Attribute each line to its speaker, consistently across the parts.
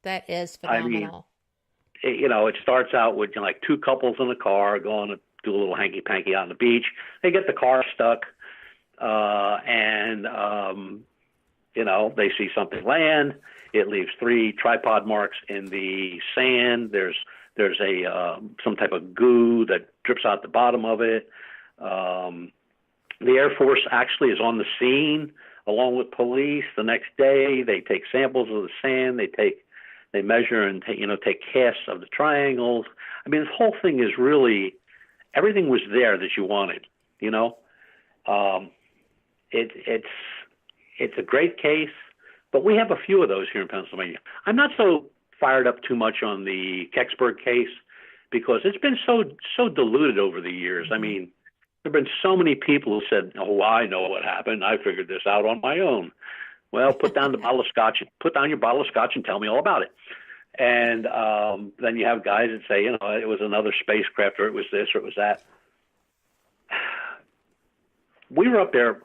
Speaker 1: That is
Speaker 2: I mean,
Speaker 1: phenomenal.
Speaker 2: it starts out with like two couples in a car going to do a little hanky-panky out on the beach. They get the car stuck, and they see something land. It leaves 3 tripod marks in the sand. There's a some type of goo that drips out the bottom of it. The Air Force actually is on the scene along with police. The next day, they take samples of the sand. They measure and take casts of the triangles. I mean, this whole thing is really, everything was there that you wanted. It's a great case, but we have a few of those here in Pennsylvania. I'm not so fired up too much on the Kecksburg case because it's been so diluted over the years. I mean, there have been so many people who said, "Oh, I know what happened. I figured this out on my own." Well, put down your bottle of scotch and tell me all about it. And then you have guys that say, it was another spacecraft, or it was this, or it was that. We were up there,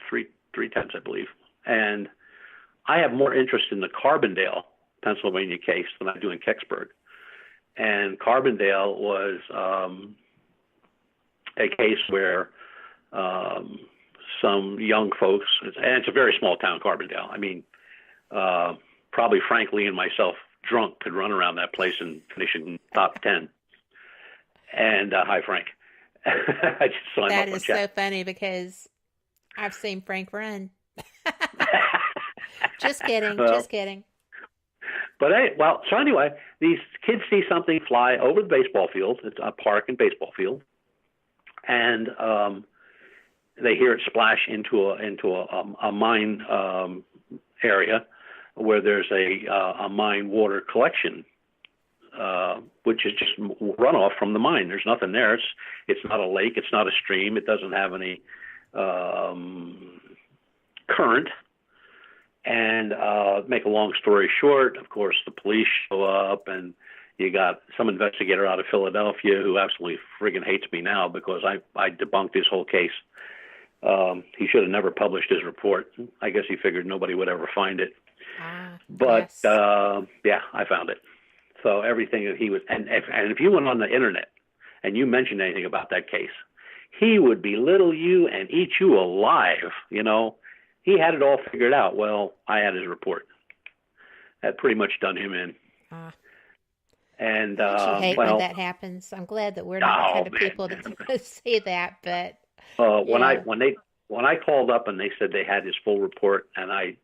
Speaker 2: three times, I believe. And I have more interest in the Carbondale, Pennsylvania case than I do in Kecksburg. And Carbondale was a case where some young folks, and it's a very small town, Carbondale. I mean, probably Frank Lee and myself, drunk, could run around that place and finish in top 10. And hi, Frank. I just saw him
Speaker 1: That
Speaker 2: up on
Speaker 1: is
Speaker 2: chat.
Speaker 1: so funny because I've seen Frank run. Just kidding. Just kidding.
Speaker 2: But so anyway, these kids see something fly over the baseball field. It's a park and baseball field, and they hear it splash into a mine area where there's a mine water collection, which is just runoff from the mine. There's nothing there. It's not a lake. It's not a stream. It doesn't have any current. And make a long story short, of course, the police show up, and you got some investigator out of Philadelphia who absolutely friggin' hates me now because I debunked his whole case. He should have never published his report. I guess he figured nobody would ever find it. But
Speaker 1: yes.
Speaker 2: Yeah, I found it. So everything that he was, and if you went on the internet and you mentioned anything about that case, he would belittle you and eat you alive. He had it all figured out. Well, I had his report. That pretty much done him in. And
Speaker 1: Don't you hate when that happens? I'm glad that we're not the kind of people to say that. But
Speaker 2: when I called up and they said they had his full report, and I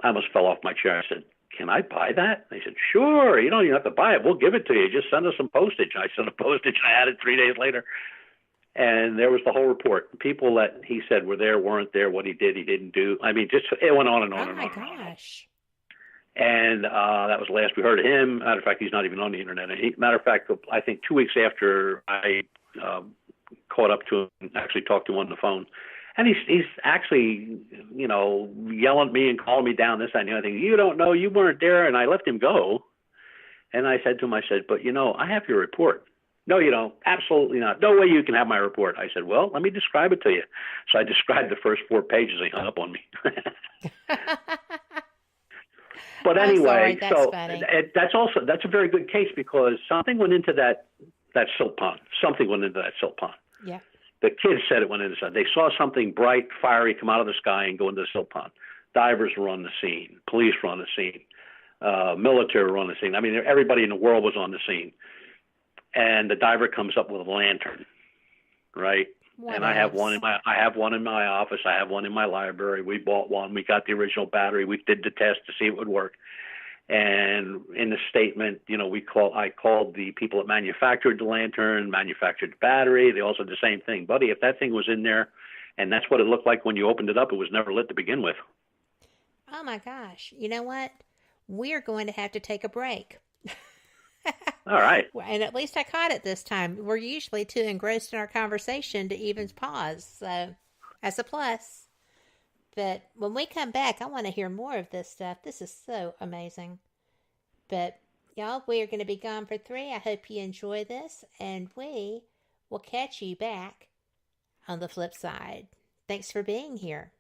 Speaker 2: almost fell off my chair. I said, "Can I buy that?" They said, "Sure. You don't even have to buy it. We'll give it to you. Just send us some postage." I sent a postage, and I had it 3 days later. And there was the whole report. People that he said were there weren't there. What he did, he didn't do. I mean, just it went on and on and on.
Speaker 1: Oh my gosh!
Speaker 2: And that was the last we heard of him. Matter of fact, he's not even on the internet. Matter of fact, I think 2 weeks after I caught up to him, actually talked to him on the phone, and he's actually yelling at me and calling me down, this, that, and the other thing. You don't know, you weren't there, and I let him go. And I said to him, but I have your report. No, you don't. Absolutely not. No way you can have my report. I said, well, let me describe it to you. So I described the first 4 pages. He hung up on me. But anyway, that's a very good case because something went into that silt pond. Something went into that silt pond.
Speaker 1: Yeah.
Speaker 2: The kids said it went inside. They saw something bright, fiery come out of the sky and go into the silt pond. Divers were on the scene. Police were on the scene. Military were on the scene. I mean, everybody in the world was on the scene. And the diver comes up with a lantern, right? And I have one in my office. I have one in my library. We bought one. We got the original battery. We did the test to see if it would work. And in the statement, I called the people that manufactured the lantern, manufactured the battery. They also did the same thing, buddy. If that thing was in there, and that's what it looked like when you opened it up, it was never lit to begin with.
Speaker 1: Oh my gosh! You know what? We're going to have to take a break.
Speaker 2: All right.
Speaker 1: And at least I caught it this time. We're usually too engrossed in our conversation to even pause. So that's a plus. But when we come back, I want to hear more of this stuff. This is so amazing. But y'all, we are going to be gone for 3. I hope you enjoy this. And we will catch you back on the flip side. Thanks for being here.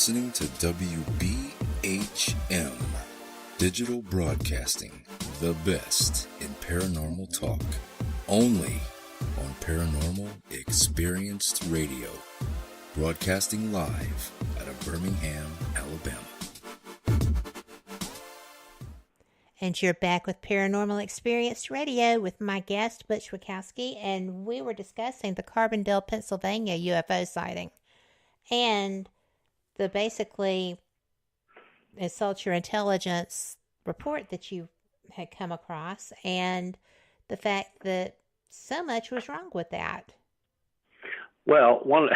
Speaker 3: listening to WBHM, Digital Broadcasting, the best in paranormal talk, only on Paranormal Experienced Radio, broadcasting live out of Birmingham, Alabama.
Speaker 1: And you're back with Paranormal Experienced Radio with my guest, Butch Witkowski, and we were discussing the Carbondale, Pennsylvania UFO sighting. And the basically assault your intelligence report that you had come across, and the fact that so much was wrong with that.
Speaker 2: Well, one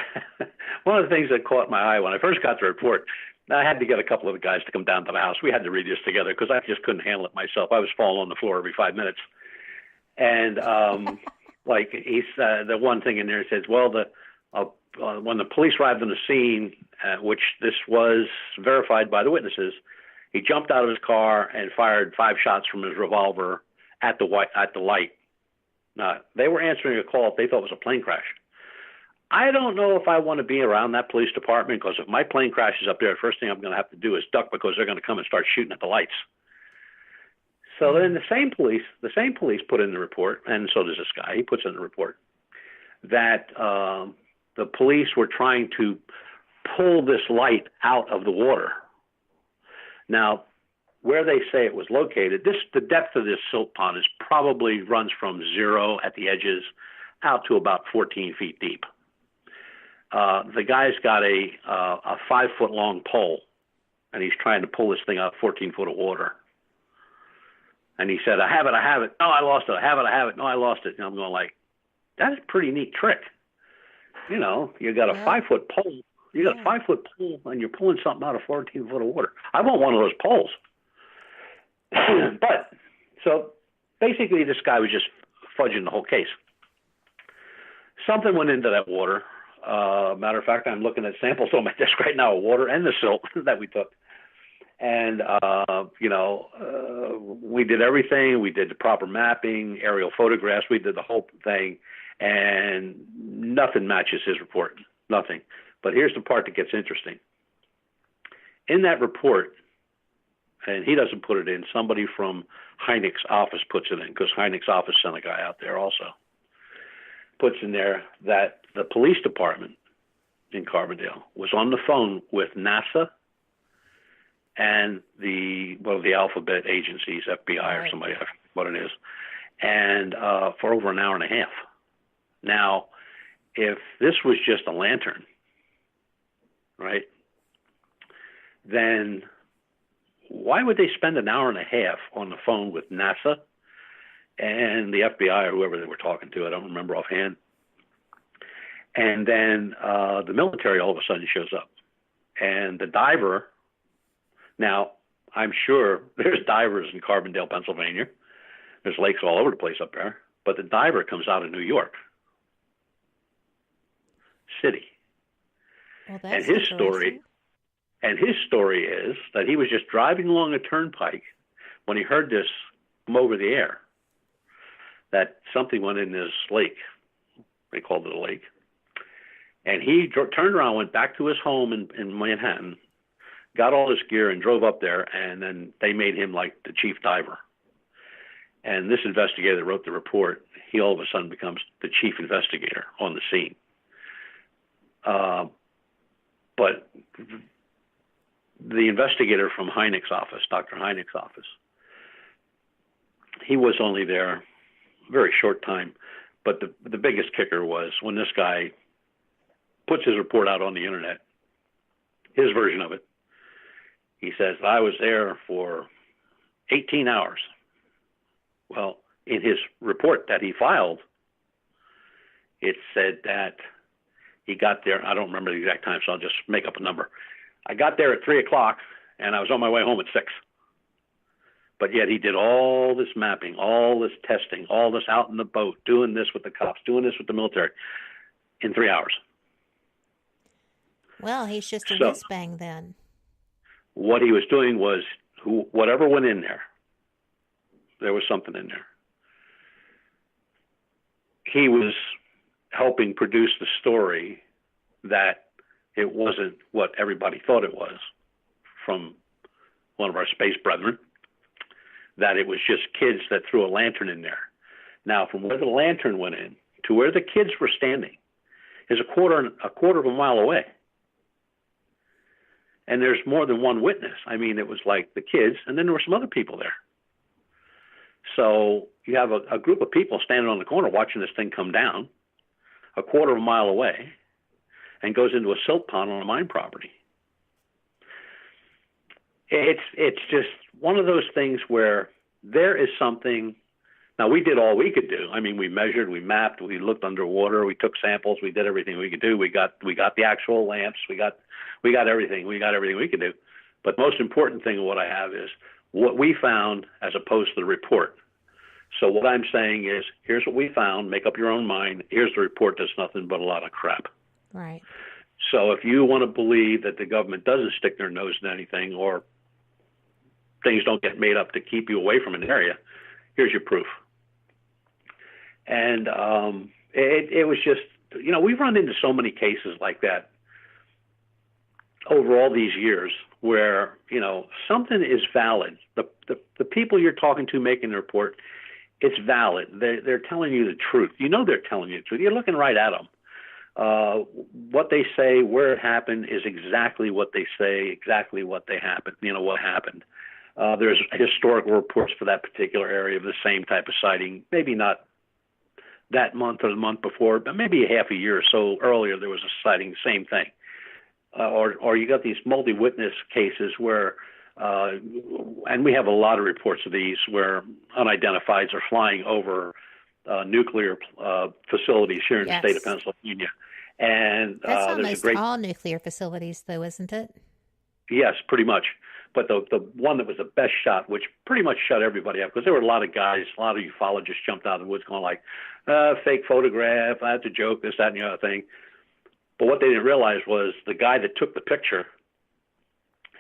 Speaker 2: of the things that caught my eye when I first got the report, I had to get a couple of the guys to come down to the house. We had to read this together because I just couldn't handle it myself. I was falling on the floor every 5 minutes. And like the one thing in there says, well, when the police arrived on the scene, which this was verified by the witnesses, he jumped out of his car and fired 5 shots from his revolver at the light. Now, they were answering a call they thought was a plane crash. I don't know if I want to be around that police department, because if my plane crashes up there, the first thing I'm going to have to do is duck, because they're going to come and start shooting at the lights. So then the same police put in the report, and so does this guy. He puts in the report that the police were trying to pull this light out of the water. Now, where they say it was located, the depth of this silt pond probably runs from 0 at the edges out to about 14 feet deep. The guy's got a 5-foot long pole, and he's trying to pull this thing out 14 foot of water. And he said, I have it. No, I lost it. I have it. No, I lost it. And I'm going like, that's a pretty neat trick. You know, you got a 5-foot pole. You got a 5-foot pole, and you're pulling something out of 14 foot of water. I want one of those poles. But so basically, this guy was just fudging the whole case. Something went into that water. Matter of fact, I'm looking at samples on my desk right now of water and the silt that we took. And, we did everything. We did the proper mapping, aerial photographs. We did the whole thing. And nothing matches his report. Nothing. But here's the part that gets interesting. In that report, and he doesn't put it in, somebody from Hynek's office puts it in, because Hynek's office sent a guy out there also. Puts in there that the police department in Carbondale was on the phone with NASA and the alphabet agencies, FBI or somebody, I forget what it is, and for over an hour and a half. Now, if this was just a lantern, right, then why would they spend an hour and a half on the phone with NASA and the FBI or whoever they were talking to? I don't remember offhand. And then the military all of a sudden shows up. And the diver, now I'm sure there's divers in Carbondale, Pennsylvania. There's lakes all over the place up there. But the diver comes out of New York City.
Speaker 1: Well,
Speaker 2: and his story is that he was just driving along a turnpike when he heard this come over the air, that something went in this lake. They called it a lake. And he turned around, went back to his home in Manhattan, got all his gear and drove up there, and then they made him like the chief diver. And this investigator that wrote the report, he all of a sudden becomes the chief investigator on the scene. But the investigator from Hynek's office, Dr. Hynek's office, he was only there a very short time. But the biggest kicker was when this guy puts his report out on the internet, his version of it. He says, I was there for 18 hours. Well, in his report that he filed, it said that he got there, I don't remember the exact time, so I'll just make up a number. I got there at 3 o'clock, and I was on my way home at 6. But yet he did all this mapping, all this testing, all this out in the boat, doing this with the cops, doing this with the military in 3 hours.
Speaker 1: Well, he's just a whiz-bang then.
Speaker 2: What he was doing was, whatever went in there was something in there. He was helping produce the story that it wasn't what everybody thought it was from one of our space brethren, that it was just kids that threw a lantern in there. Now, from where the lantern went in to where the kids were standing is a quarter of a mile away. And there's more than one witness. I mean, it was like the kids, and then there were some other people there. So you have a group of people standing on the corner watching this thing come down a quarter of a mile away and goes into a silt pond on a mine property. It's just one of those things where there is something. Now, we did all we could do. I mean, we measured, we mapped, we looked underwater, we took samples, we did everything we could do. We got the actual lamps, we got everything we could do. But the most important thing of what I have is what we found as opposed to the report. So what I'm saying is, here's what we found, make up your own mind. Here's the report that's nothing but a lot of crap.
Speaker 1: Right.
Speaker 2: So if you want to believe that the government doesn't stick their nose in anything, or things don't get made up to keep you away from an area, here's your proof. And it was just, we've run into so many cases like that over all these years where, something is valid. The people you're talking to making the report, it's valid. They're telling you the truth. They're telling you the truth. You're looking right at them. What they say, where it happened, is exactly what they say, exactly what happened. What happened. There's historical reports for that particular area of the same type of sighting. Maybe not that month or the month before, but maybe a half a year or so earlier there was a sighting, same thing. Or you got these multi-witness cases where, and we have a lot of reports of these, where unidentifieds are flying over nuclear facilities here in the state of Pennsylvania. And
Speaker 1: that's almost all nuclear facilities, though, isn't it?
Speaker 2: Yes, pretty much. But the one that was the best shot, which pretty much shut everybody up, because there were a lot of guys, a lot of ufologists jumped out of the woods going like, fake photograph, that's a joke, this, that, and the other thing. But what they didn't realize was the guy that took the picture,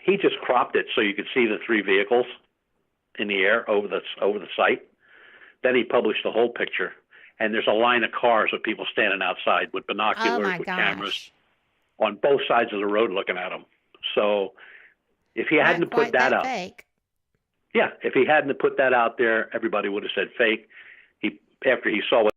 Speaker 2: he just cropped it so you could see the three vehicles in the air over the site. Then he published the whole picture. And there's a line of cars with people standing outside with binoculars, with cameras on both sides of the road looking at them. So if he hadn't put that out, if he hadn't put that out there, everybody would have said fake. After he saw what